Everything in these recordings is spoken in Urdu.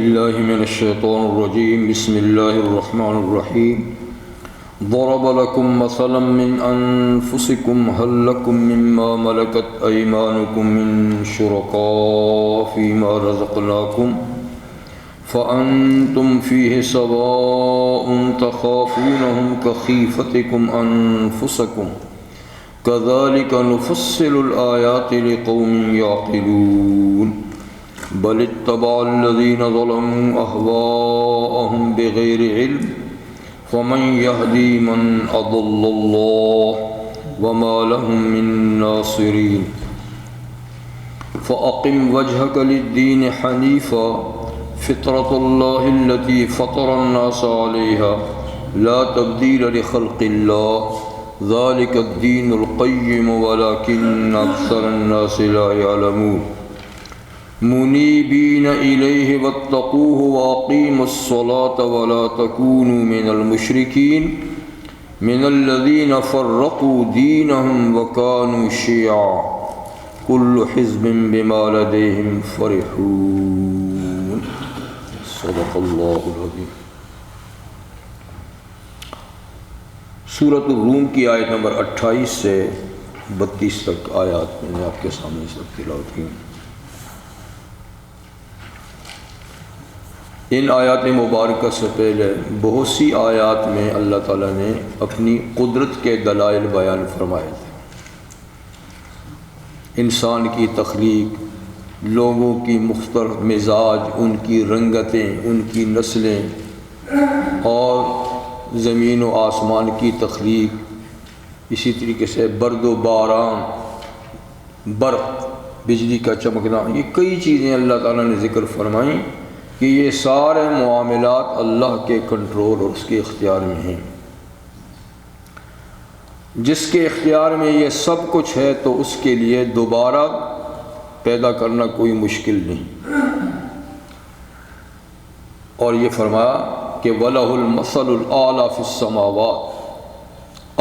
الله من الشيطان الرجيم. بسم الله الرحمن الرحيم. ضرب لكم مثلا من أنفسكم هل لكم مما ملكت أيمانكم من شركاء فيما رزقناكم فأنتم فيه سواء تخافونهم كخيفتكم أنفسكم كذلك نفصل الآيات لقوم يعقلون بل اتبع الذين ظلموا أهواءهم بغير علم فمن يهدي من أضل الله وما لهم من ناصرين فأقم وجهك للدين حنيفا فطرة الله التي فطر الناس عليها لا تبديل لخلق الله ذلك الدين القيم ولكن أكثر الناس لا يعلمون منيبين إليه واتقوه وأقيموا الصلاة ولا تكونوا من المشركين من الذين فرقوا دينهم وكانوا شيعا كل حزب بما لديهم فرحون صدق الله العظيم. سورۃ الروم کی آیت نمبر 28 سے 32 تک آیات میں نے آپ کے سامنے اس وقت تلاوت کی. ان آیات مبارکہ سے پہلے بہت سی آیات میں اللہ تعالیٰ نے اپنی قدرت کے دلائل بیان فرمائے تھے. انسان کی تخلیق، لوگوں کی مختلف مزاج، ان کی رنگتیں، ان کی نسلیں، اور زمین و آسمان کی تخلیق، اسی طریقے سے برد و باران، برق، بجلی کا چمکنا، یہ کئی چیزیں اللہ تعالیٰ نے ذکر فرمائیں کہ یہ سارے معاملات اللہ کے کنٹرول اور اس کے اختیار میں ہیں. جس کے اختیار میں یہ سب کچھ ہے تو اس کے لیے دوبارہ پیدا کرنا کوئی مشکل نہیں. اور یہ فرمایا کہ وَلَهُ الْمَثَلُ الْأَعْلَى فِي السَّمَاوَاتِ،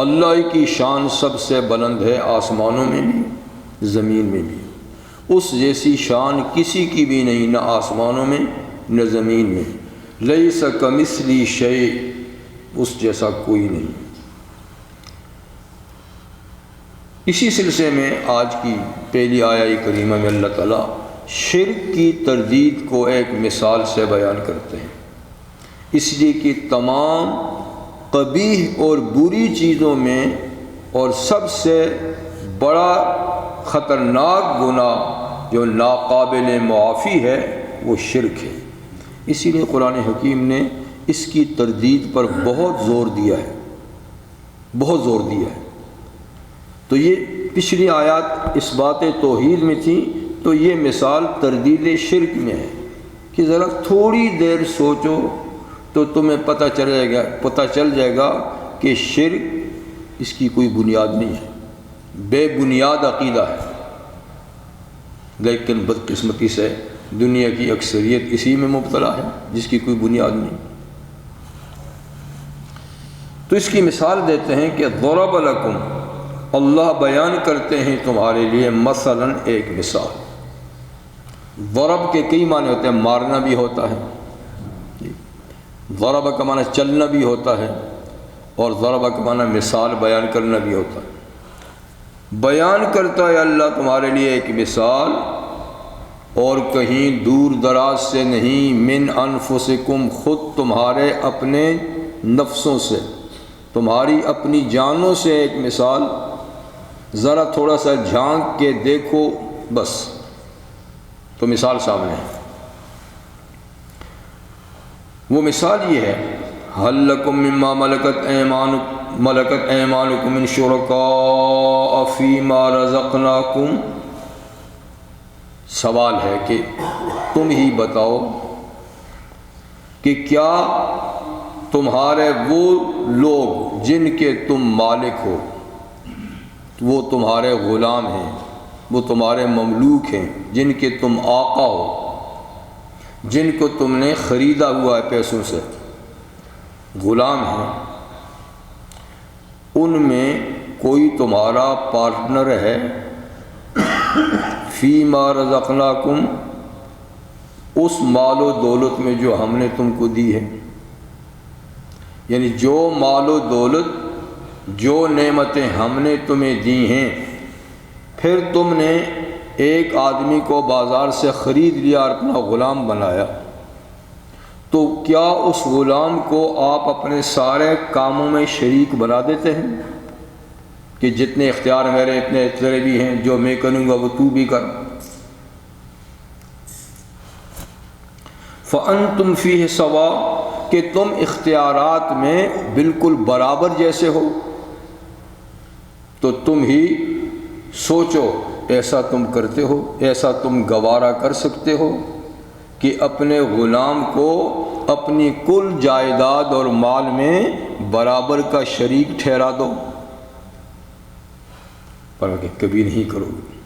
اللہ کی شان سب سے بلند ہے آسمانوں میں بھی زمین میں بھی. اس جیسی شان کسی کی بھی نہیں، نہ آسمانوں میں نہ زمین میں. لیس کمثلہ شیء، اس جیسا کوئی نہیں. اسی سلسلے میں آج کی پہلی آیہ کریمہ میں اللہ تعالیٰ شرک کی تردید کو ایک مثال سے بیان کرتے ہیں، اس لیے کہ تمام قبیح اور بری چیزوں میں اور سب سے بڑا خطرناک گناہ جو ناقابل معافی ہے وہ شرک ہے. اسی لیے قرآن حکیم نے اس کی تردید پر بہت زور دیا ہے، بہت زور دیا ہے. تو یہ پچھلی آیات اس بات توحید میں تھی، تو یہ مثال تردید شرک میں ہے کہ ذرا تھوڑی دیر سوچو تو تمہیں پتہ چل جائے گا کہ شرک اس کی کوئی بنیاد نہیں ہے، بے بنیاد عقیدہ ہے. لیکن بدقسمتی سے دنیا کی اکثریت اسی میں مبتلا ہے جس کی کوئی بنیاد نہیں. تو اس کی مثال دیتے ہیں کہ ضرب لکم، اللہ بیان کرتے ہیں تمہارے لیے مثلا ایک مثال. ضرب کے کئی معنی ہوتے ہیں، مارنا بھی ہوتا ہے، ضرب کا معنی چلنا بھی ہوتا ہے، اور ضرب کا معنی مثال بیان کرنا بھی ہوتا ہے. بیان کرتا ہے اللہ تمہارے لیے ایک مثال، اور کہیں دور دراز سے نہیں، من انفسکم، خود تمہارے اپنے نفسوں سے، تمہاری اپنی جانوں سے ایک مثال. ذرا تھوڑا سا جھانک کے دیکھو بس تو مثال سامنے ہے. وہ مثال یہ ہے، هل لکم مما ملکت ایمانکم من شرکاء فیما رزقناکم. سوال ہے کہ تم ہی بتاؤ کہ کیا تمہارے وہ لوگ جن کے تم مالک ہو، وہ تمہارے غلام ہیں، وہ تمہارے مملوک ہیں، جن کے تم آقا ہو، جن کو تم نے خریدا ہوا ہے پیسوں سے، غلام ہیں، ان میں کوئی تمہارا پارٹنر ہے فیما رزقناکم، اس مال و دولت میں جو ہم نے تم کو دی ہے، یعنی جو مال و دولت، جو نعمتیں ہم نے تمہیں دی ہیں، پھر تم نے ایک آدمی کو بازار سے خرید لیا اور اپنا غلام بنایا، تو کیا اس غلام کو آپ اپنے سارے کاموں میں شریک بنا دیتے ہیں کہ جتنے اختیار میرے اتنے تیرے بھی ہیں، جو میں کروں گا وہ تو بھی کر؟ فَأَنْتُمْ فِيهِ سَوَاءٌ، کہ تم اختیارات میں بالکل برابر جیسے ہو۔ تو تم ہی سوچو، ایسا تم کرتے ہو، ایسا تم گوارا کر سکتے ہو کہ اپنے غلام کو اپنی کل جائیداد اور مال میں برابر کا شریک ٹھہرا دو؟ پر کہ کبھی نہیں کرو گے۔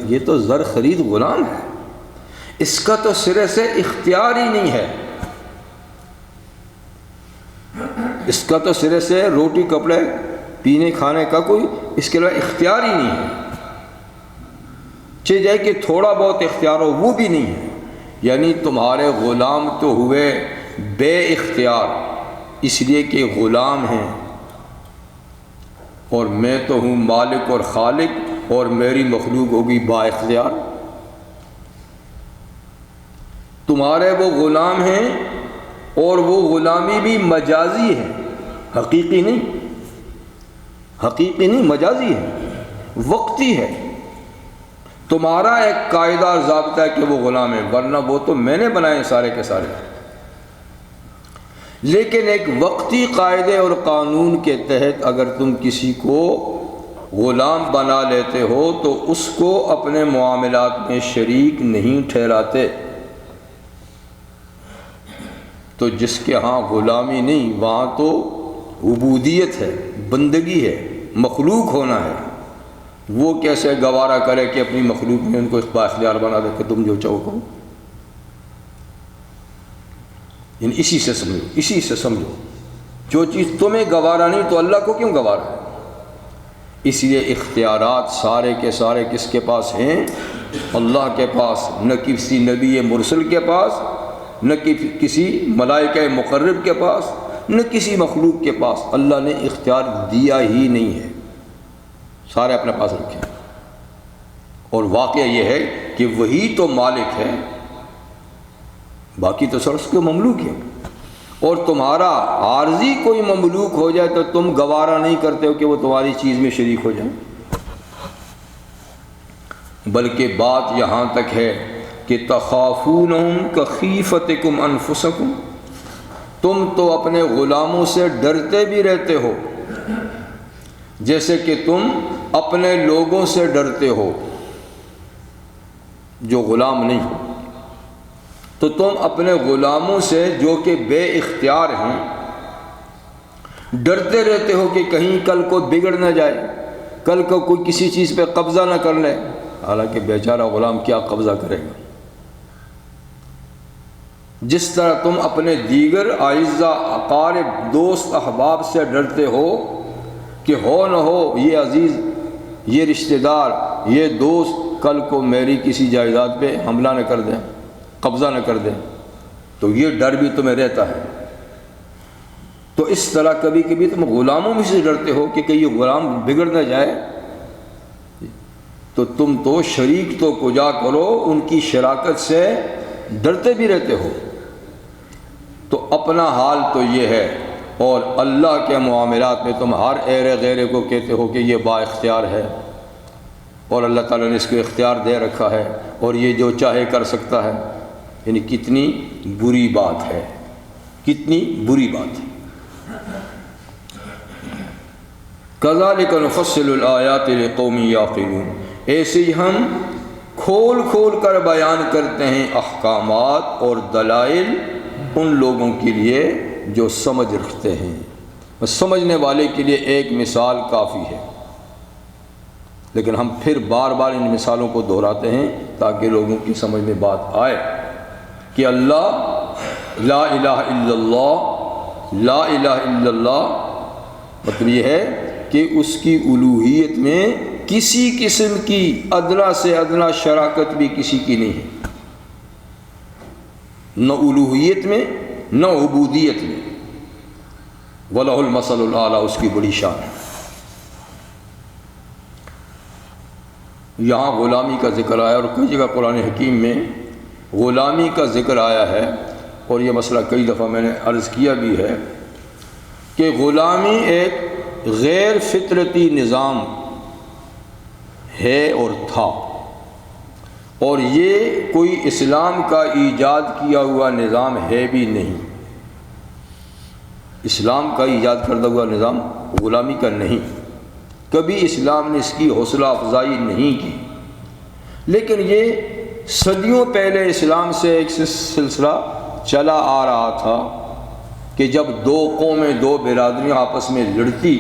یہ تو زر خرید غلام ہے، اس کا تو سرے سے اختیار ہی نہیں ہے، اس کا تو سرے سے روٹی کپڑے پینے کھانے کا کوئی اس کے علاوہ اختیار ہی نہیں ہے، چاہے جائے کہ تھوڑا بہت اختیار ہو وہ بھی نہیں ہے۔ یعنی تمہارے غلام تو ہوئے بے اختیار، اس لیے کہ غلام ہیں، اور میں تو ہوں مالک اور خالق، اور میری مخلوق ہوگی با اختیار۔ تمہارے وہ غلام ہیں، اور وہ غلامی بھی مجازی ہے، حقیقی نہیں، مجازی ہے، وقتی ہے۔ تمہارا ایک قاعدہ اور ضابطہ ہے کہ وہ غلام ہے، ورنہ وہ تو میں نے بنائے سارے کے سارے۔ لیکن ایک وقتی قاعدے اور قانون کے تحت اگر تم کسی کو غلام بنا لیتے ہو تو اس کو اپنے معاملات میں شریک نہیں ٹھہراتے۔ تو جس کے ہاں غلامی نہیں، وہاں تو عبودیت ہے، بندگی ہے، مخلوق ہونا ہے۔ وہ کیسے گوارا کرے کہ اپنی مخلوق میں ان کو با اختیار بنا دے کہ تم جو چاہو کرو؟ یعنی اسی سے سمجھو، جو چیز تمہیں گوارا نہیں تو اللہ کو کیوں گوارا ہے؟ اس لیے اختیارات سارے کے سارے کس کے پاس ہیں؟ اللہ کے پاس، نہ کسی نبی مرسل کے پاس، نہ کسی ملائکہ مقرب کے پاس، نہ کسی مخلوق کے پاس۔ اللہ نے اختیار دیا ہی نہیں ہے، سارے اپنے پاس رکھے۔ اور واقعہ یہ ہے کہ وہی تو مالک ہے، باقی تو سر اس کے مملوک ہیں۔ اور تمہارا عارضی کوئی مملوک ہو جائے تو تم گوارا نہیں کرتے ہو کہ وہ تمہاری چیز میں شریک ہو جائے، بلکہ بات یہاں تک ہے کہ تخافونہم کخیفتکم انفسکم، تم تو اپنے غلاموں سے ڈرتے بھی رہتے ہو جیسے کہ تم اپنے لوگوں سے ڈرتے ہو جو غلام نہیں ہو۔ تو تم اپنے غلاموں سے جو کہ بے اختیار ہیں ڈرتے رہتے ہو کہ کہیں کل کو بگڑ نہ جائے، کل کو کوئی کسی چیز پہ قبضہ نہ کر لے، حالانکہ بیچارہ غلام کیا قبضہ کرے گا۔ جس طرح تم اپنے دیگر اعزاء، اقارب، دوست، احباب سے ڈرتے ہو کہ ہو نہ ہو یہ عزیز، یہ رشتہ دار، یہ دوست کل کو میری کسی جائیداد پہ حملہ نہ کر دیں، قبضہ نہ کر دیں، تو یہ ڈر بھی تمہیں رہتا ہے۔ تو اس طرح کبھی کبھی تم غلاموں میں سے ڈرتے ہو کہ یہ غلام بگڑ نہ جائے، تو تم تو شریک تو کجا کرو، ان کی شراکت سے ڈرتے بھی رہتے ہو۔ تو اپنا حال تو یہ ہے، اور اللہ کے معاملات میں تم ہر ایرے غیرے کو کہتے ہو کہ یہ با اختیار ہے، اور اللہ تعالیٰ نے اس کو اختیار دے رکھا ہے، اور یہ جو چاہے کر سکتا ہے۔ یعنی کتنی بری بات ہے، کتنی بری بات ہے۔ کذالک نفصل الآیات لقوم یعقلون، ایسے ہی ہم کھول کھول کر بیان کرتے ہیں احکامات اور دلائل ان لوگوں کے لیے جو سمجھ رکھتے ہیں۔ بس سمجھنے والے کے لیے ایک مثال کافی ہے، لیکن ہم پھر بار بار ان مثالوں کو دہراتے ہیں تاکہ لوگوں کی سمجھ میں بات آئے کہ اللہ لا الہ الا اللہ، لا الہ الا اللہ مطلب یہ ہے کہ اس کی الوہیت میں کسی قسم کی ادنا سے ادنا شراکت بھی کسی کی نہیں ہے۔ نہ الوہیت میں نہ عبودیت میں، وَلَهُ الْمَثَلُ الْأَعْلَىٰ، اس کی بڑی شان ہے۔ یہاں غلامی کا ذکر آیا، اور کئی جگہ قرآن حکیم میں غلامی کا ذکر آیا ہے، اور یہ مسئلہ کئی دفعہ میں نے عرض کیا بھی ہے کہ غلامی ایک غیر فطرتی نظام ہے اور تھا، اور یہ کوئی اسلام کا ایجاد کیا ہوا نظام ہے بھی نہیں۔ اسلام کا ایجاد کردہ ہوا نظام غلامی کا نہیں، کبھی اسلام نے اس کی حوصلہ افزائی نہیں کی، لیکن یہ صدیوں پہلے اسلام سے ایک سلسلہ چلا آ رہا تھا کہ جب دو قومیں، دو برادریاں آپس میں لڑتی،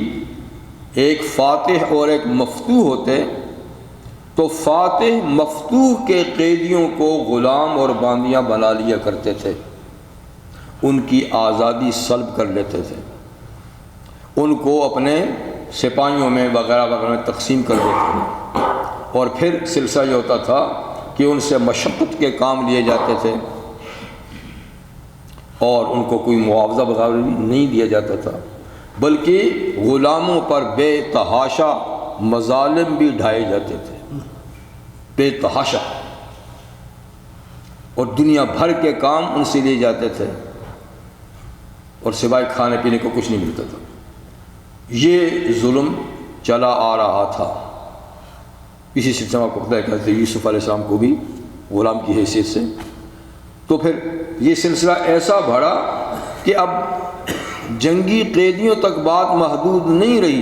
ایک فاتح اور ایک مفتوح ہوتے، تو فاتح مفتوح کے قیدیوں کو غلام اور باندیاں بنا لیا کرتے تھے، ان کی آزادی سلب کر لیتے تھے، ان کو اپنے سپاہیوں میں وغیرہ وغیرہ میں تقسیم کر دیتے تھے، اور پھر سلسلہ یہ ہوتا تھا کہ ان سے مشقت کے کام لیے جاتے تھے، اور ان کو کوئی معاوضہ وغیرہ نہیں دیا جاتا تھا، بلکہ غلاموں پر بے تحاشا مظالم بھی ڈھائے جاتے تھے، بے تحاشا، اور دنیا بھر کے کام ان سے لیے جاتے تھے، اور سوائے کھانے پینے کو کچھ نہیں ملتا تھا۔ یہ ظلم چلا آ رہا تھا۔ اسی سلسلے کو پتہ ہے کہ حضرت یوسف علیہ السلام کو بھی غلام کی حیثیت سے، تو پھر یہ سلسلہ ایسا بڑھا کہ اب جنگی قیدیوں تک بات محدود نہیں رہی،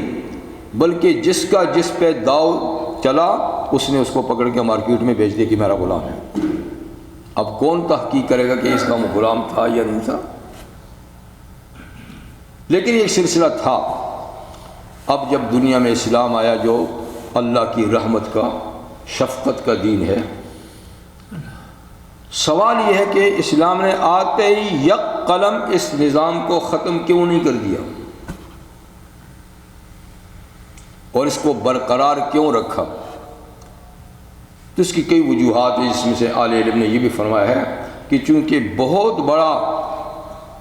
بلکہ جس کا جس پہ داؤ چلا اس نے اس کو پکڑ کے مارکیٹ میں بیچ دیا کہ میرا غلام ہے۔ اب کون تحقیق کرے گا کہ اس کا غلام تھا یا نہیں تھا؟ لیکن یہ سلسلہ تھا۔ اب جب دنیا میں اسلام آیا، جو اللہ کی رحمت کا، شفقت کا دین ہے، سوال یہ ہے کہ اسلام نے آتے ہی یک قلم اس نظام کو ختم کیوں نہیں کر دیا، اور اس کو برقرار کیوں رکھا؟ تو اس کی کئی وجوہات ہیں، جس میں سے اہل علم نے یہ بھی فرمایا ہے کہ چونکہ بہت بڑا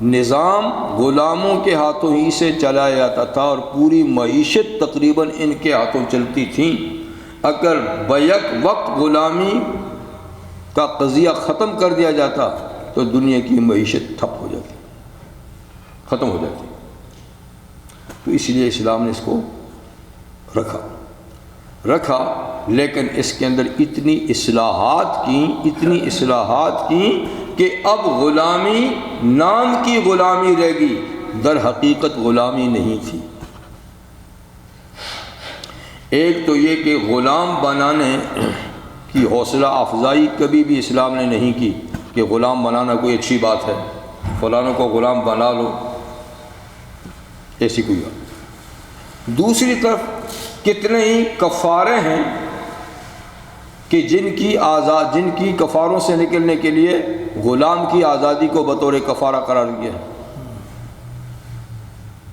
نظام غلاموں کے ہاتھوں ہی سے چلایا جاتا تھا، اور پوری معیشت تقریباً ان کے ہاتھوں چلتی تھی، اگر بیک وقت غلامی کا قضیہ ختم کر دیا جاتا تو دنیا کی معیشت ٹھپ ہو جاتی، ختم ہو جاتی۔ تو اس لیے اسلام نے اس کو رکھا، لیکن اس کے اندر اتنی اصلاحات کی کہ اب غلامی نام کی غلامی رہ گئی، در حقیقت غلامی نہیں تھی۔ ایک تو یہ کہ غلام بنانے کی حوصلہ افزائی کبھی بھی اسلام نے نہیں کی کہ غلام بنانا کوئی اچھی بات ہے، فلانوں کو غلام بنا لو، ایسی کوئی بات۔ دوسری طرف کتنے ہی کفارے ہیں کہ جن کی کفاروں سے نکلنے کے لیے غلام کی آزادی کو بطور کفارہ قرار دیا ہے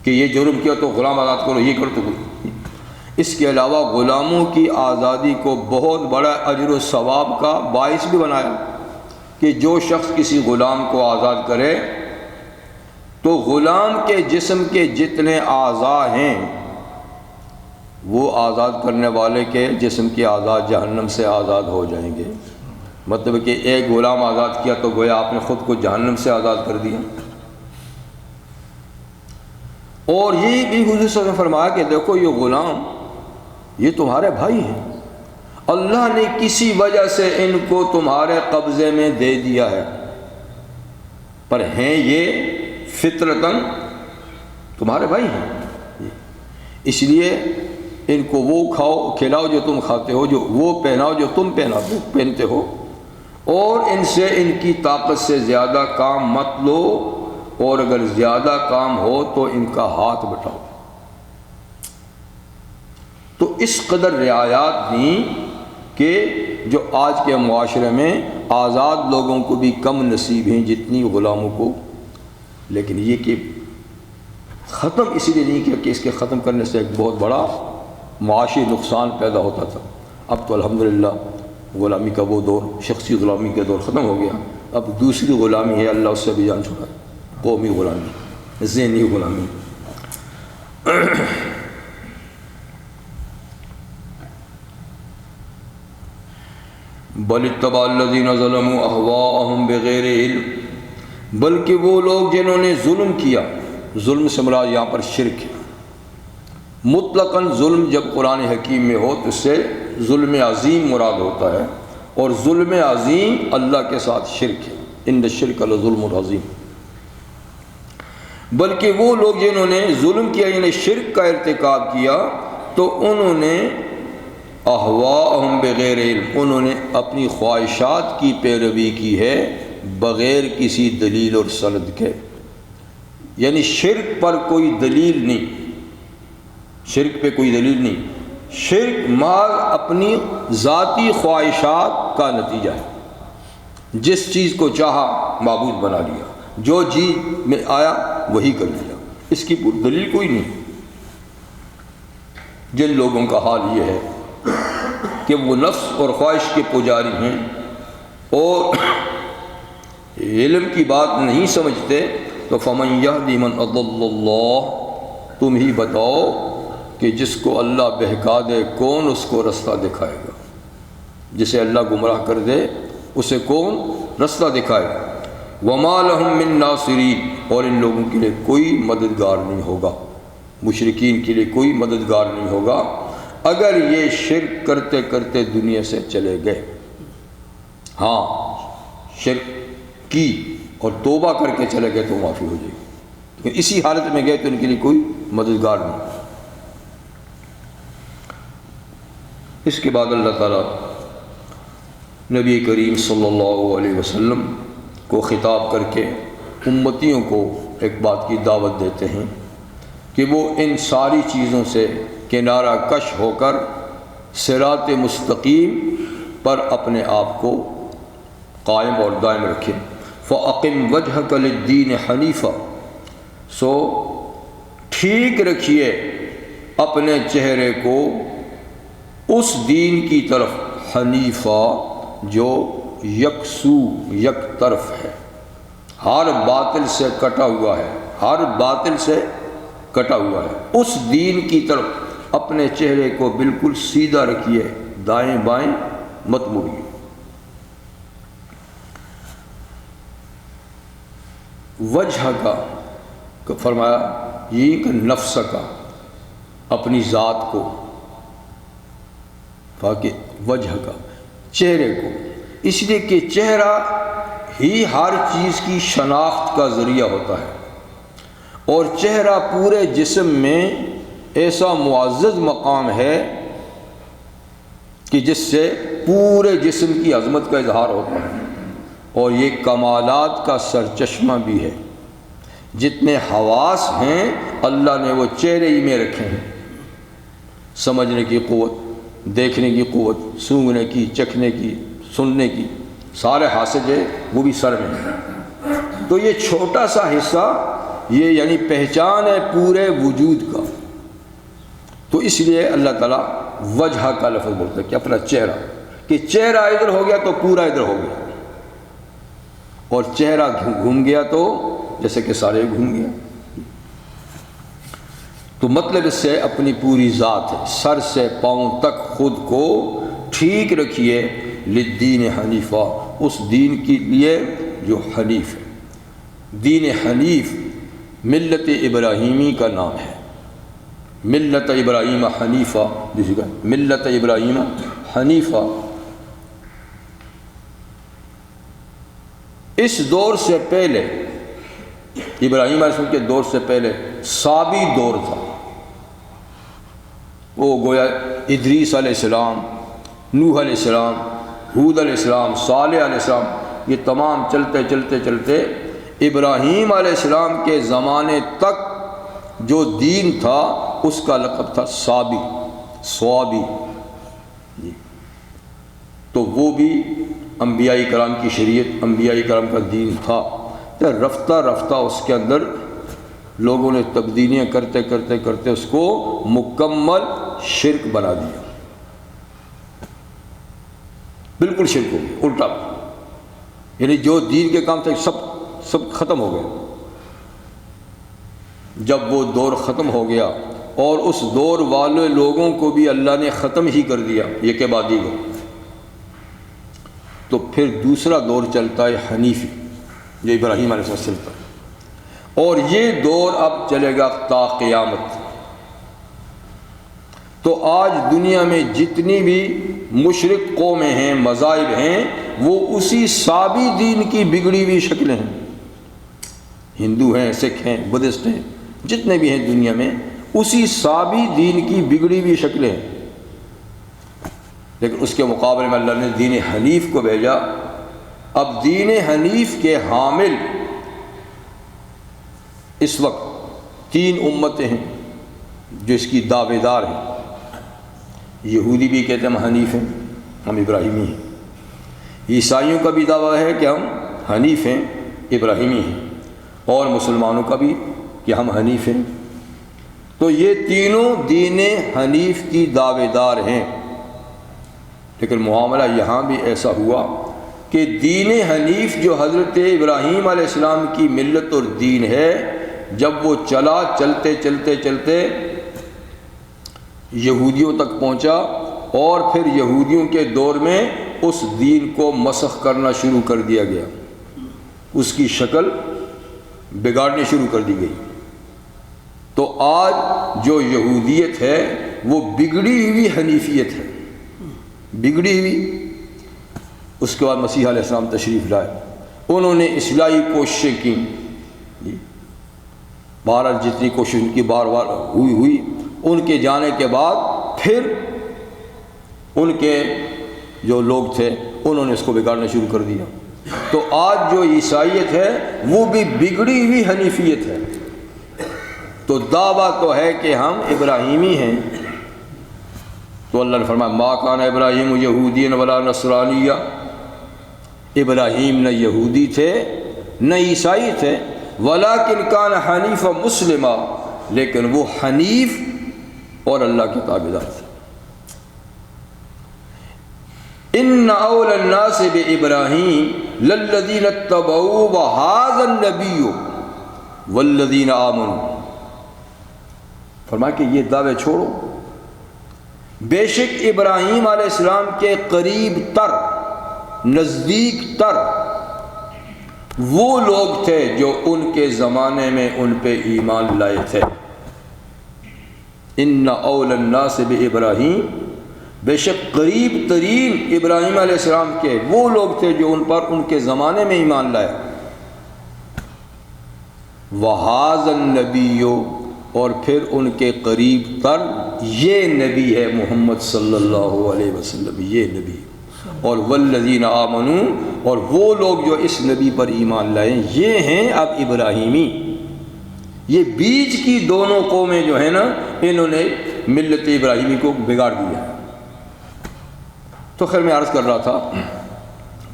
کہ یہ جرم کیا تو غلام آزاد کرو، یہ کرو تو کرو۔ اس کے علاوہ غلاموں کی آزادی کو بہت بڑا اجر و ثواب کا باعث بھی بنایا کہ جو شخص کسی غلام کو آزاد کرے تو غلام کے جسم کے جتنے اعضاء ہیں وہ آزاد کرنے والے کے جسم کے اعضاء جہنم سے آزاد ہو جائیں گے۔ مطلب کہ ایک غلام آزاد کیا تو گویا آپ نے خود کو جہنم سے آزاد کر دیا۔ اور یہ بھی حضور صلی اللہ علیہ وسلم نے فرمایا کہ دیکھو یہ غلام یہ تمہارے بھائی ہیں، اللہ نے کسی وجہ سے ان کو تمہارے قبضے میں دے دیا ہے، پر ہیں یہ فطرتاً تمہارے بھائی ہیں، اس لیے ان کو وہ کھلاؤ جو تم کھاتے ہو، جو وہ پہناؤ جو تم پہنتے ہو، اور ان سے ان کی طاقت سے زیادہ کام مت لو، اور اگر زیادہ کام ہو تو ان کا ہاتھ بٹاؤ۔ تو اس قدر رعایات دیں کہ جو آج کے معاشرے میں آزاد لوگوں کو بھی کم نصیب ہیں جتنی غلاموں کو، لیکن یہ کہ ختم اسی لیے نہیں کیا کہ اس کے ختم کرنے سے ایک بہت بڑا معاشی نقصان پیدا ہوتا تھا۔ اب تو الحمدللہ غلامی کا وہ دور، شخصی غلامی کا دور ختم ہو گیا، اب دوسری غلامی ہے، اللہ اس سے بھی جان چھڑائے، قومی غلامی، ذہنی غلامی۔ بل اتبع الذین ظلموا اہواءہم بغیر علم، بلکہ وہ لوگ جنہوں نے ظلم کیا، ظلم سے مراد یہاں پر شرک ہے۔ مطلقاً ظلم جب قرآن حکیم میں ہو تو اس سے ظلم عظیم مراد ہوتا ہے، اور ظلم عظیم اللہ کے ساتھ شرک ہے، ان الشرک لظلم عظیم۔ بلکہ وہ لوگ جنہوں نے ظلم کیا یعنی شرک کا ارتکاب کیا، تو انہوں نے اہواءہم بغیر علم، انہوں نے اپنی خواہشات کی پیروی کی ہے بغیر کسی دلیل اور سند کے، یعنی شرک پر کوئی دلیل نہیں، شرک پہ کوئی دلیل نہیں، شرک محض اپنی ذاتی خواہشات کا نتیجہ ہے، جس چیز کو چاہا معبود بنا لیا، جو جی میں آیا وہی کر لیا، اس کی دلیل کوئی نہیں۔ جن لوگوں کا حال یہ ہے کہ وہ نفس اور خواہش کے پجاری ہیں اور علم کی بات نہیں سمجھتے، تو فمن یہدی من اضل اللہ، تم ہی بتاؤ کہ جس کو اللہ بہکا دے کون اس کو رستہ دکھائے گا، جسے اللہ گمراہ کر دے اسے کون رستہ دکھائے گا۔ وما لہم من ناصرین، اور ان لوگوں کے لیے کوئی مددگار نہیں ہوگا، مشرکین کے لیے کوئی مددگار نہیں ہوگا اگر یہ شرک کرتے کرتے دنیا سے چلے گئے۔ ہاں شرک کی اور توبہ کر کے چلے گئے تو معافی ہو جائے گی، لیکن اسی حالت میں گئے تو ان کے لیے کوئی مددگار نہیں۔ اس کے بعد اللہ تعالیٰ نبی کریم صلی اللہ علیہ وسلم کو خطاب کر کے امتیوں کو ایک بات کی دعوت دیتے ہیں کہ وہ ان ساری چیزوں سے کنارہ کش ہو کر صراط مستقیم پر اپنے آپ کو قائم اور دائم رکھیں۔ فَأَقِمْ وَجْهَكَ لِلدِّينِ حَنِيفًا، سو ٹھیک رکھیے اپنے چہرے کو اس دین کی طرف، حنیفہ جو یکسو یک طرف ہے، ہر باطل سے کٹا ہوا ہے، ہر باطل سے کٹا ہوا ہے، اس دین کی طرف اپنے چہرے کو بالکل سیدھا رکھیے، دائیں بائیں مت مڑیے۔ وجہ کا فرمایا یہ کہ نفس کا، اپنی ذات کو، وجہ کا چہرے کو، اس لیے کہ چہرہ ہی ہر چیز کی شناخت کا ذریعہ ہوتا ہے، اور چہرہ پورے جسم میں ایسا معزز مقام ہے کہ جس سے پورے جسم کی عظمت کا اظہار ہوتا ہے، اور یہ کمالات کا سرچشمہ بھی ہے۔ جتنے حواس ہیں اللہ نے وہ چہرے ہی میں رکھے ہیں، سمجھنے کی قوت، دیکھنے کی قوت، سونگھنے کی، چکھنے کی، سننے کی، سارے حاسے جو وہ بھی سر میں ہیں۔ تو یہ چھوٹا سا حصہ یہ یعنی پہچان ہے پورے وجود کا، تو اس لیے اللہ تعالیٰ وجہ کا لفظ بولتا ہے کہ اپنا چہرہ، کہ چہرہ ادھر ہو گیا تو پورا ادھر ہو گیا، اور چہرہ گھوم گیا تو جیسے کہ سارے گھوم گیا۔ تو مطلب اس سے اپنی پوری ذات ہے، سر سے پاؤں تک خود کو ٹھیک رکھیے، للدین حنیفہ، اس دین کے لیے جو حنیف ہے۔ دین حنیف ملت ابراہیمی کا نام ہے، ملت ابراہیم حنیفہ، ملت ابراہیم حنیفہ۔ اس دور سے پہلے، ابراہیم علیہ السلام کے دور سے پہلے سابی دور تھا، وہ گویا ادریس علیہ السلام، نوح علیہ السلام، ہود علیہ السلام، صالح علیہ السلام، یہ تمام چلتے چلتے چلتے ابراہیم علیہ السلام کے زمانے تک جو دین تھا اس کا لقب تھا سابی، صوابی جی۔ تو وہ بھی انبیاء کرام کی شریعت، انبیاء کرام کا دین تھا، تو رفتہ رفتہ اس کے اندر لوگوں نے تبدیلیاں کرتے کرتے کرتے اس کو مکمل شرک بنا دیا، بالکل شرک ہو گیا، الٹا۔ یعنی جو دین کے کام تھے سب ختم ہو گئے۔ جب وہ دور ختم ہو گیا اور اس دور والے لوگوں کو بھی اللہ نے ختم ہی کر دیا، یہ کہ بعدی کو، تو پھر دوسرا دور چلتا ہے حنیفی، جو ابراہیم علیہ السلام چلتا ہے، اور یہ دور اب چلے گا تا قیامت۔ تو آج دنیا میں جتنی بھی مشرک قومیں ہیں، مذاہب ہیں، وہ اسی سابی دین کی بگڑی ہوئی شکلیں ہیں۔ ہندو ہیں، سکھ ہیں، بدھسٹ ہیں، جتنے بھی ہیں دنیا میں، اسی سابی دین کی بگڑی ہوئی شکلیں ہیں۔ لیکن اس کے مقابلے میں اللہ نے دین حنیف کو بھیجا۔ اب دین حنیف کے حامل اس وقت 3 امتیں ہیں جو اس کی دعوے دار ہیں۔ یہودی بھی کہتے ہیں ہم حنیف ہیں، ہم ابراہیمی ہیں۔ عیسائیوں کا بھی دعویٰ ہے کہ ہم حنیف ہیں، ابراہیمی ہیں، اور مسلمانوں کا بھی کہ ہم حنیف ہیں۔ تو یہ تینوں دین حنیف کی دعوے دار ہیں۔ لیکن معاملہ یہاں بھی ایسا ہوا کہ دین حنیف جو حضرت ابراہیم علیہ السلام کی ملت اور دین ہے، جب وہ چلتے چلتے یہودیوں تک پہنچا، اور پھر یہودیوں کے دور میں اس دین کو مسخ کرنا شروع کر دیا گیا، اس کی شکل بگاڑنی شروع کر دی گئی۔ تو آج جو یہودیت ہے وہ بگڑی ہوئی حنیفیت ہے، بگڑی ہوئی۔ اس کے بعد مسیح علیہ السلام تشریف لائے، انہوں نے اصلاحی کوششیں کی، بہرحال جتنی کوشش ان کی بار بار ہوئی، ان کے جانے کے بعد پھر ان کے جو لوگ تھے انہوں نے اس کو بگاڑنا شروع کر دیا۔ تو آج جو عیسائیت ہے وہ بھی بگڑی ہوئی حنیفیت ہے۔ تو دعویٰ تو ہے کہ ہم ابراہیمی ہیں، تو اللہ نے فرمایا ما کان ابراہیم یہودی ولا نصرانیہ، ابراہیم نہ یہودی تھے نہ عیسائی تھے، ولکن کان حنیفا مسلما، لیکن وہ حنیف اور اللہ کے تابعدار تھے۔ ان اول الناس بابراہیم للذین اتبعوا وهذا النبی والذین آمنوا، فرمایا کہ یہ دعوے چھوڑو، بے شک ابراہیم علیہ السلام کے قریب تر، نزدیک تر وہ لوگ تھے جو ان کے زمانے میں ان پہ ایمان لائے تھے۔ ان اول الناس بابراہیم، بے شک قریب ترین ابراہیم علیہ السلام کے وہ لوگ تھے جو ان پر ان کے زمانے میں ایمان لائے۔ وہذا النبی، اور پھر ان کے قریب تر یہ نبی ہے محمد صلی اللہ علیہ وسلم، یہ نبی، اور والذین آمنوا، اور وہ لوگ جو اس نبی پر ایمان لائے، یہ ہیں اب ابراہیمی۔ یہ بیچ کی دونوں قومیں جو ہیں نا، انہوں نے ملت ابراہیمی کو بگاڑ دیا۔ تو خیر میں عرض کر رہا تھا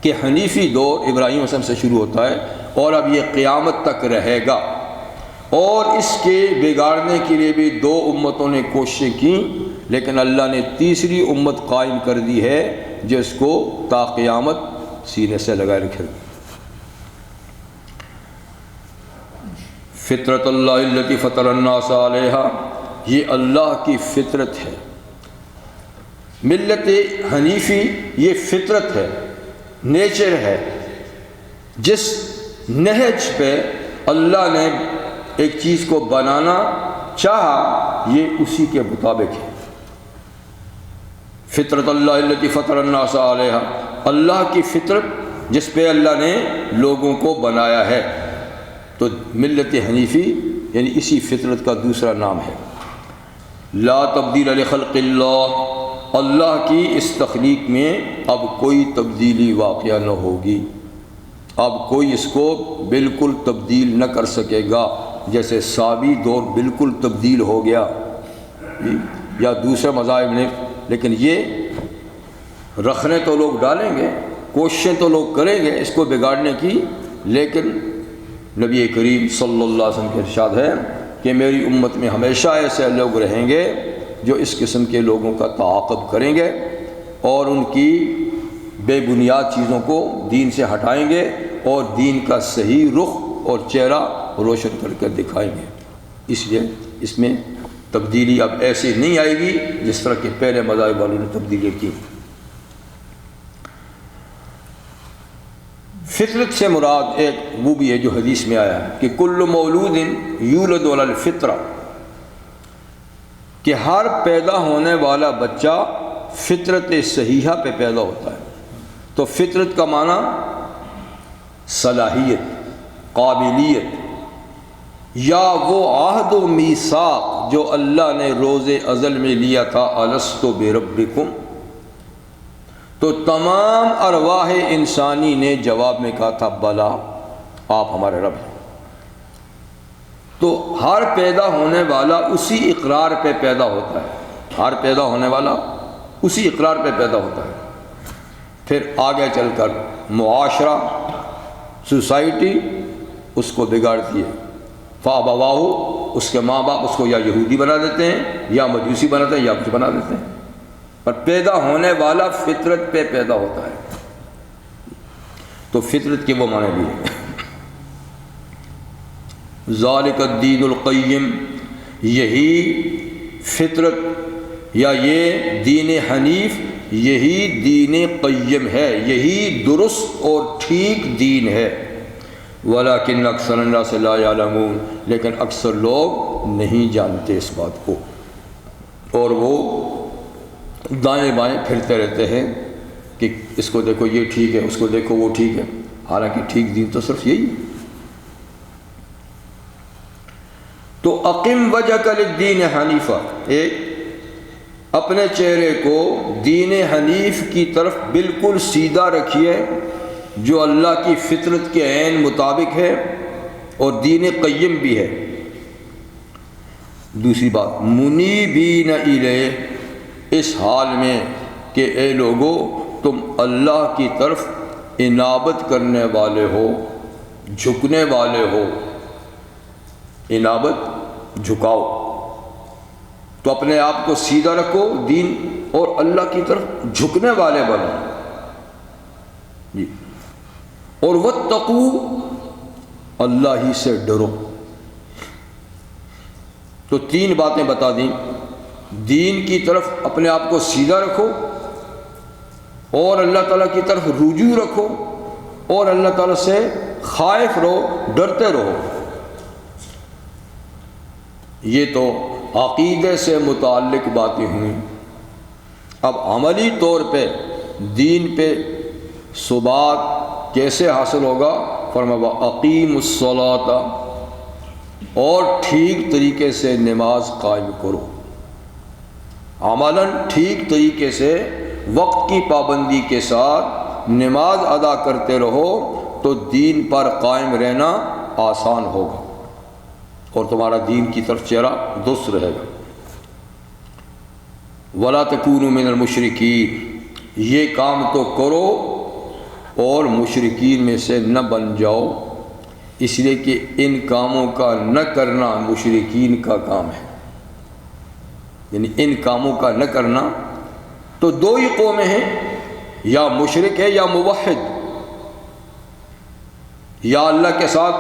کہ حنیفی دور ابراہیم علیہ السلام سے شروع ہوتا ہے، اور اب یہ قیامت تک رہے گا، اور اس کے بگاڑنے کے لیے بھی 2 امتوں نے کوششیں کی، لیکن اللہ نے تیسری امت قائم کر دی ہے جس کو تا قیامت سینے سے لگائے رکھے گا۔ فطرت اللہ التی فطر الناس علیہا، یہ اللہ کی فطرت ہے۔ ملت حنیفی یہ فطرت ہے، نیچر ہے، جس نہج پہ اللہ نے ایک چیز کو بنانا چاہا یہ اسی کے مطابق ہے۔ فطرت اللہ التی فطر الناس علیہا، اللہ کی فطرت جس پہ اللہ نے لوگوں کو بنایا ہے۔ تو ملت حنیفی یعنی اسی فطرت کا دوسرا نام ہے۔ لا تبدیل لخلق اللہ، اللہ کی اس تخلیق میں اب کوئی تبدیلی واقعہ نہ ہوگی، اب کوئی اس کو بالکل تبدیل نہ کر سکے گا، جیسے سابی دور بالکل تبدیل ہو گیا یا دوسرے مذاہب نے، لیکن یہ رکھنے تو لوگ ڈالیں گے، کوششیں تو لوگ کریں گے اس کو بگاڑنے کی، لیکن نبی کریم صلی اللہ علیہ وسلم کے ارشاد ہے کہ میری امت میں ہمیشہ ایسے لوگ رہیں گے جو اس قسم کے لوگوں کا تعاقب کریں گے اور ان کی بے بنیاد چیزوں کو دین سے ہٹائیں گے اور دین کا صحیح رخ اور چہرہ روشن کر کے دکھائیں گے۔ اس لیے اس میں تبدیلی اب ایسی نہیں آئے گی جس طرح کہ پہلے مذاہب والوں نے تبدیلی کی۔ فطرت سے مراد ایک وہ بھی ہے جو حدیث میں آیا ہے کہ کل مولود یولد علی الفطرہ، کہ ہر پیدا ہونے والا بچہ فطرت صحیحہ پہ پیدا ہوتا ہے۔ تو فطرت کا معنی صلاحیت، قابلیت، یا وہ عہد و میثاق جو اللہ نے روز ازل میں لیا تھا، الست بربکم، تو تمام ارواح انسانی نے جواب میں کہا تھا بلا، آپ ہمارے رب ہیں۔ تو ہر پیدا ہونے والا اسی اقرار پہ پیدا ہوتا ہے، ہر پیدا ہونے والا اسی اقرار پہ پیدا ہوتا ہے۔ پھر آگے چل کر معاشرہ، سوسائٹی اس کو بگاڑتی ہے، فَأَبَوَاهُ، اس کے ماں باپ اس کو یا یہودی بنا دیتے ہیں یا مجوسی بناتے ہیں یا کچھ بنا دیتے ہیں، پر پیدا ہونے والا فطرت پہ پیدا ہوتا ہے۔ تو فطرت کے وہ معنی بھی ہیں، ذالک الدین القیم، یہی فطرت یا یہ دین حنیف، یہی دین قیم ہے، یہی درست اور ٹھیک دین ہے۔ ولیکن اکثر الناس لا یعلمون، لیکن اکثر لوگ نہیں جانتے اس بات کو، اور وہ دائیں بائیں پھرتے رہتے ہیں کہ اس کو دیکھو یہ ٹھیک ہے، اس کو دیکھو وہ ٹھیک ہے، حالانکہ ٹھیک دین تو صرف یہی ہے۔ تو اقم وجہک للدین حنیفہ، ایک اپنے چہرے کو دین حنیف کی طرف بالکل سیدھا رکھیے جو اللہ کی فطرت کے عین مطابق ہے اور دین قیم بھی ہے۔ دوسری بات، منیبین الیہ، اس حال میں کہ اے لوگو تم اللہ کی طرف انابت کرنے والے ہو، جھکنے والے ہو۔ انابت، جھکاؤ، تو اپنے آپ کو سیدھا رکھو دین اور اللہ کی طرف جھکنے والے بنو جی، اور واتقوا، اللہ ہی سے ڈرو۔ تو تین باتیں بتا دیں، دین کی طرف اپنے آپ کو سیدھا رکھو، اور اللہ تعالیٰ کی طرف رجوع رکھو، اور اللہ تعالیٰ سے خائف رہو، ڈرتے رہو۔ یہ تو عقیدے سے متعلق باتیں ہوئیں۔ اب عملی طور پہ دین پہ ثبات کیسے حاصل ہوگا؟ فرمایا اقیم الصلاۃ، اور ٹھیک طریقے سے نماز قائم کرو، عملاً ٹھیک طریقے سے وقت کی پابندی کے ساتھ نماز ادا کرتے رہو تو دین پر قائم رہنا آسان ہوگا اور تمہارا دین کی طرف چہرہ درست رہے گا۔ وَلَا تَكُونُوا مِنَ الْمُشْرِكِينَ، یہ کام تو کرو اور مشرکین میں سے نہ بن جاؤ، اس لیے کہ ان کاموں کا نہ کرنا مشرکین کا کام ہے، یعنی ان کاموں کا نہ کرنا۔ تو دو ہی قومیں ہیں، یا مشرک ہے یا موحد، یا اللہ کے ساتھ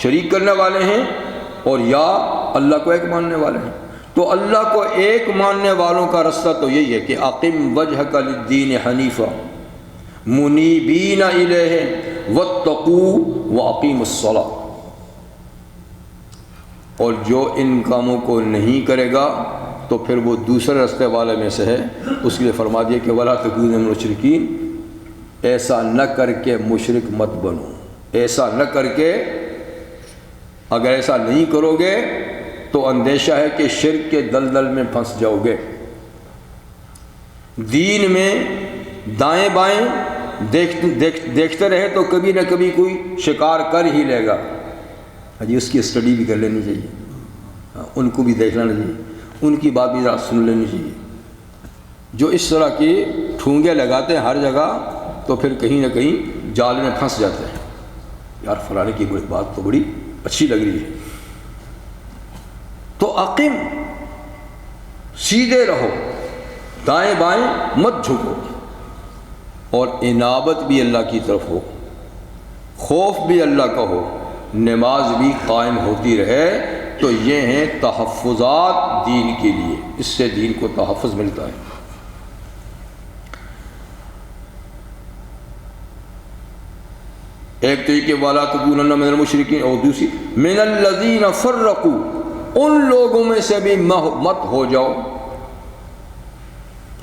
شریک کرنے والے ہیں اور یا اللہ کو ایک ماننے والے ہیں۔ تو اللہ کو ایک ماننے والوں کا رستہ تو یہی ہے کہ اقم وجہک للدین حنیفا منیبین الیہ واتقوا واقیموا الصلاۃ، اور جو ان کاموں کو نہیں کرے گا تو پھر وہ دوسرے رستے والے میں سے ہے۔ اس کے لیے فرما دیا کہ وَلَا تَكُونُوا مِنَ الْمُشْرِكِينَ، ایسا نہ کر کے مشرک مت بنو، ایسا نہ کر کے، اگر ایسا نہیں کرو گے تو اندیشہ ہے کہ شرک کے دلدل میں پھنس جاؤ گے۔ دین میں دائیں بائیں دیکھتے رہے تو کبھی نہ کبھی کوئی شکار کر ہی لے گا، جی اس کی اسٹڈی بھی کر لینی چاہیے، ان کو بھی دیکھ لینا چاہیے، ان کی بات بھی ذرا سن لینی چاہیے۔ جو اس طرح کی ٹھونگے لگاتے ہیں ہر جگہ تو پھر کہیں نہ کہیں جال میں پھنس جاتے ہیں، یار فلانے کی بات تو بڑی اچھی لگ رہی ہے۔ تو اقیم، سیدھے رہو، دائیں بائیں مت جھکو۔ اور انابت بھی اللہ کی طرف ہو، خوف بھی اللہ کا ہو، نماز بھی قائم ہوتی رہے، تو یہ ہیں تحفظات دین کے لیے، اس سے دین کو تحفظ ملتا ہے۔ ایک تو یہ کہ وَلَا تَكُونَنَّ مِنَ الْمُشْرِكِينَ، اور دوسری مِنَ الَّذِينَ فَرَّقُوا، ان لوگوں میں سے بھی مت ہو جاؤ،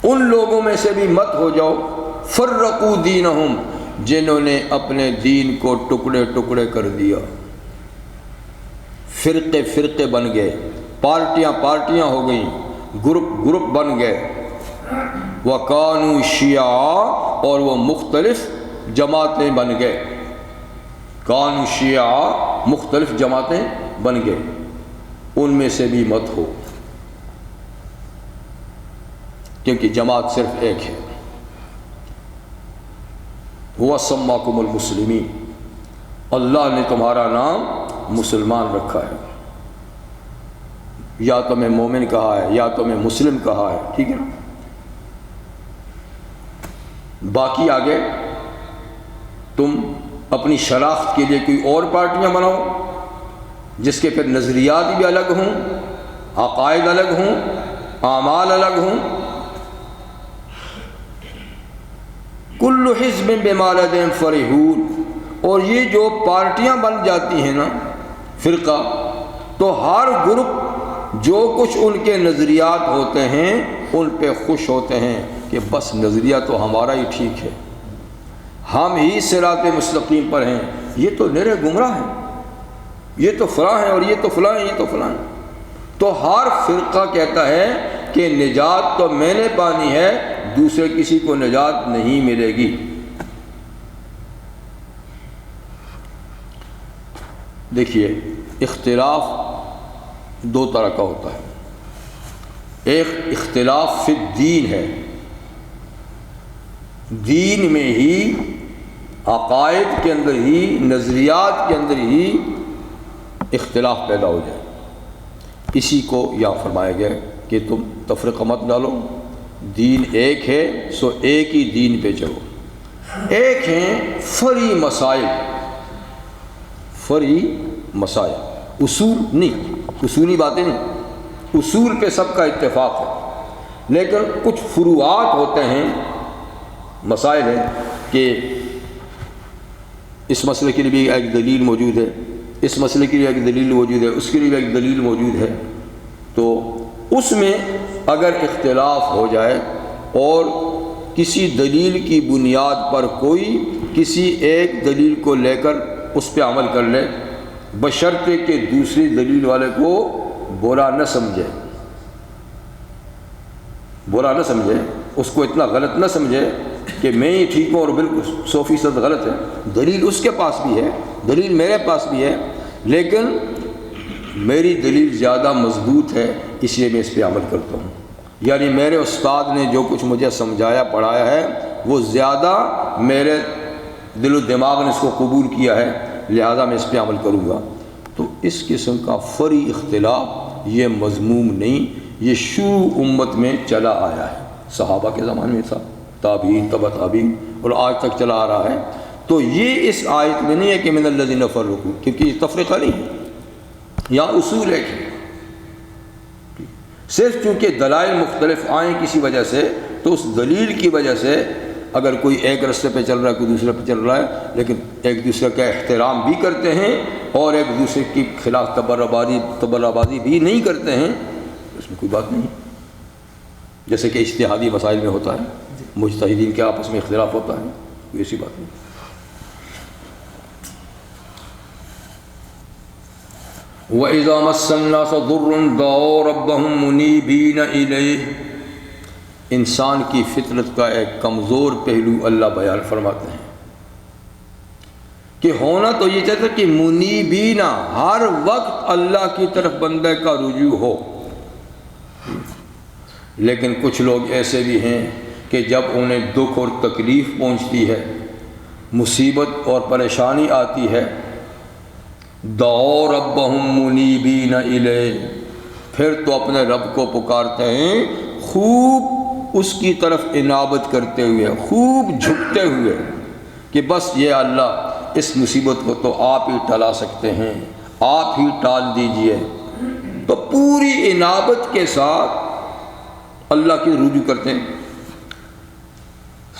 ان لوگوں میں سے بھی مت ہو جاؤ، فرقوا دینہم، جنہوں نے اپنے دین کو ٹکڑے ٹکڑے کر دیا، فرقے فرقے بن گئے، پارٹیاں پارٹیاں ہو گئیں، گروپ گروپ بن گئے، وَكَانُوا شِيَعًا، اور وہ مختلف جماعتیں بن گئے، کانوا شیعہ، مختلف جماعتیں بن گئے، ان میں سے بھی مت ہو، کیونکہ جماعت صرف ایک ہے۔ هُوَ سَمَّاكُمُ الْمُسْلِمِينَ، اللہ نے تمہارا نام مسلمان رکھا ہے، یا تمہیں مومن کہا ہے یا تمہیں مسلم کہا ہے، ٹھیک ہے نا؟ باقی آگے تم اپنی شناخت کے لیے کوئی اور پارٹیاں بناؤ جس کے پھر نظریات بھی الگ ہوں، عقائد الگ ہوں، اعمال الگ ہوں۔ کل حزب بما لدیہم فرحون، اور یہ جو پارٹیاں بن جاتی ہیں نا، فرقہ، تو ہر گروپ جو کچھ ان کے نظریات ہوتے ہیں ان پہ خوش ہوتے ہیں کہ بس نظریہ تو ہمارا ہی ٹھیک ہے، ہم ہی صراط مستقیم پر ہیں، یہ تو نرے گمراہ ہیں، یہ تو فلاں ہیں اور یہ تو فلاں ہیں، یہ تو فلاں ہیں۔ تو ہر فرقہ کہتا ہے کہ نجات تو میں نے پانی ہے، دوسرے کسی کو نجات نہیں ملے گی۔ دیکھیے، اختلاف دو طرح کا ہوتا ہے، ایک اختلاف فی الدین ہے، دین میں ہی، عقائد کے اندر ہی، نظریات کے اندر ہی اختلاف پیدا ہو جائے، اسی کو یہاں فرمایا گیا کہ تم تفرقہ مت ڈالو، دین ایک ہے سو ایک ہی دین پہ چلو۔ ایک ہیں فرعی مسائل، فرعی مسائل، اصول نہیں، اصولی باتیں نہیں، اصول پہ سب کا اتفاق ہے، لیکن کچھ فروعات ہوتے ہیں، مسائل ہیں کہ اس مسئلے کے لیے بھی ایک دلیل موجود ہے، اس مسئلے کے لیے ایک دلیل موجود ہے، اس کے لیے بھی ایک دلیل موجود ہے، تو اس میں اگر اختلاف ہو جائے اور کسی دلیل کی بنیاد پر کوئی کسی ایک دلیل کو لے کر اس پہ عمل کر لے، بشرطے کہ دوسری دلیل والے کو برا نہ سمجھے، برا نہ سمجھے، اس کو اتنا غلط نہ سمجھے کہ میں ہی ٹھیک ہوں اور بالکل 100% غلط ہے، دلیل اس کے پاس بھی ہے، دلیل میرے پاس بھی ہے، لیکن میری دلیل زیادہ مضبوط ہے، اس لیے میں اس پہ عمل کرتا ہوں، یعنی میرے استاد نے جو کچھ مجھے سمجھایا پڑھایا ہے وہ زیادہ میرے دل و دماغ نے اس کو قبول کیا ہے، لہذا میں اس پہ عمل کروں گا۔ تو اس قسم کا فرعی اختلاف یہ مذموم نہیں، یہ شروع امت میں چلا آیا ہے، صحابہ کے زمانے میں تھا، تابعین، تبع تابعین، اور آج تک چلا آ رہا ہے۔ تو یہ اس آیت میں نہیں ہے کہ من الذین فرقوا، کیونکہ یہ تفریقہ نہیں ہے، یہاں اصول ایک ہے، صرف چونکہ دلائل مختلف آئیں کسی وجہ سے، تو اس دلیل کی وجہ سے اگر کوئی ایک رستے پہ چل رہا ہے کوئی دوسرے پہ چل رہا ہے، لیکن ایک دوسرے کا احترام بھی کرتے ہیں اور ایک دوسرے کی خلاف تبرابازی بھی نہیں کرتے ہیں، اس میں کوئی بات نہیں، جیسے کہ اجتہادی مسائل میں ہوتا ہے، مجتہدین کے آپس میں اختلاف ہوتا ہے، کوئی ایسی بات نہیں۔ وَإِذَا مَسَّ النَّاسَ ضُرٌّ دَعَوْا رَبَّهُمْ مُنِيبِينَ إِلَيْهِ، انسان کی فطرت کا ایک کمزور پہلو اللہ بیان فرماتے ہیں کہ ہونا تو یہ چاہتا کہ منیبینہ، ہر وقت اللہ کی طرف بندے کا رجوع ہو، لیکن کچھ لوگ ایسے بھی ہیں کہ جب انہیں دکھ اور تکلیف پہنچتی ہے، مصیبت اور پریشانی آتی ہے، دعوا ربہم منیبین الیہ، پھر تو اپنے رب کو پکارتے ہیں خوب اس کی طرف انابت کرتے ہوئے، خوب جھکتے ہوئے کہ بس یہ اللہ اس مصیبت کو تو آپ ہی ٹلا سکتے ہیں، آپ ہی ٹال دیجئے، تو پوری انابت کے ساتھ اللہ کی رجوع کرتے ہیں۔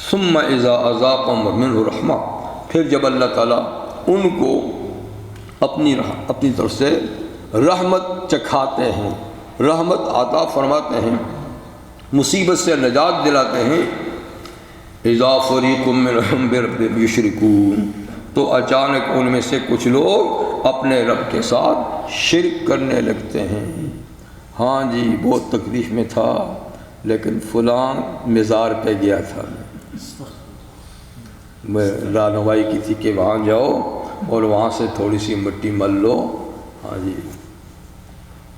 ثم اذا اذاقهم منه رحمہ، پھر جب اللہ تعالیٰ ان کو اپنی طرف سے رحمت چکھاتے ہیں، رحمت عطا فرماتے ہیں، مصیبت سے نجات دلاتے ہیں، اذا فریق منهم بربهم یشرکون، تو اچانک ان میں سے کچھ لوگ اپنے رب کے ساتھ شرک کرنے لگتے ہیں۔ ہاں جی بہت تکلیف میں تھا لیکن فلاں مزار پہ گیا تھا، میں رہنمائی کی تھی کہ وہاں جاؤ اور وہاں سے تھوڑی سی مٹی مل لو، ہاں جی،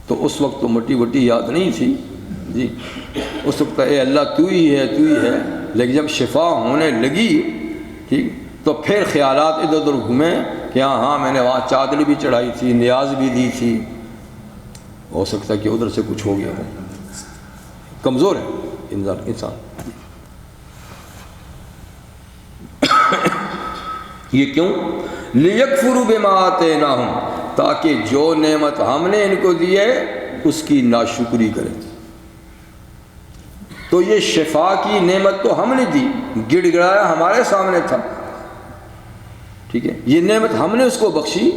تو اس وقت تو مٹی وٹی یاد نہیں تھی جی، اس وقت اے اللہ تو ہی ہے تو ہی ہے، لیکن جب شفا ہونے لگی ٹھیک تو پھر خیالات ادھر ادھر گھومے کہ ہاں میں نے وہاں چادر بھی چڑھائی تھی، نیاز بھی دی تھی، ہو سکتا ہے کہ ادھر سے کچھ ہو گیا ہو، کمزور ہے انسان۔ یہ کیوں؟ لِيَكْفُرُوا بِمَا آتَيْنَاهُمْ، تاکہ جو نعمت ہم نے ان کو دی ہے اس کی ناشکری کریں۔ تو یہ شفا کی نعمت تو ہم نے دی، گڑ گڑایا ہمارے سامنے تھا، ٹھیک ہے، یہ نعمت ہم نے اس کو بخشی،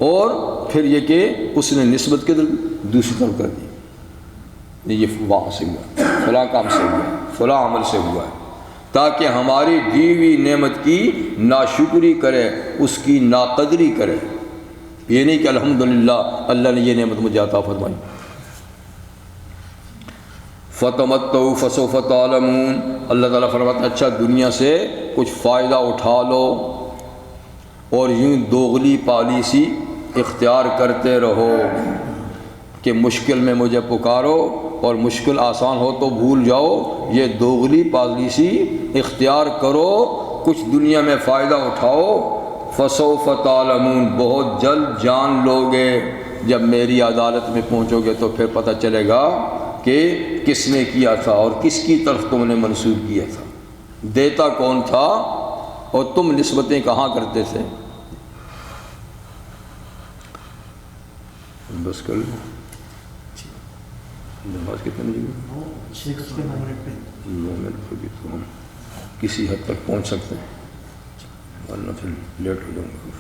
اور پھر یہ کہ اس نے نسبت کے دوسری طرف کر دی، یہ وہاں سے ہوا، فلاں کام سے ہوا، فلاں عمل سے ہوا ہے، تاکہ ہماری دی ہوئی نعمت کی ناشکری کرے، اس کی ناقدری کرے، یہ نہیں کہ الحمدللہ اللہ نے یہ نعمت مجھے عطا فرمائی۔ فَتَمَتَّعُوا فَسَوْفَ تَعْلَمُونَ، اللہ تعالیٰ فرماتا ہے اچھا دنیا سے کچھ فائدہ اٹھا لو اور یوں دوغلی پالیسی اختیار کرتے رہو کہ مشکل میں مجھے پکارو اور مشکل آسان ہو تو بھول جاؤ، یہ دوغلی پالیسی اختیار کرو، کچھ دنیا میں فائدہ اٹھاؤ، فَسَوْفَ تَعْلَمُونَ، بہت جلد جان لوگے، جب میری عدالت میں پہنچو گے تو پھر پتہ چلے گا کہ کس نے کیا تھا اور کس کی طرف تم نے منسوب کیا تھا، دیتا کون تھا اور تم نسبتیں کہاں کرتے تھے۔ بس کر لو، نماز کتنے بجے؟ 9 منٹ ہوگی تو ہم کسی حد تک پہنچ سکتے ہیں، ورنہ پھر لیٹ ہو جاؤں گا۔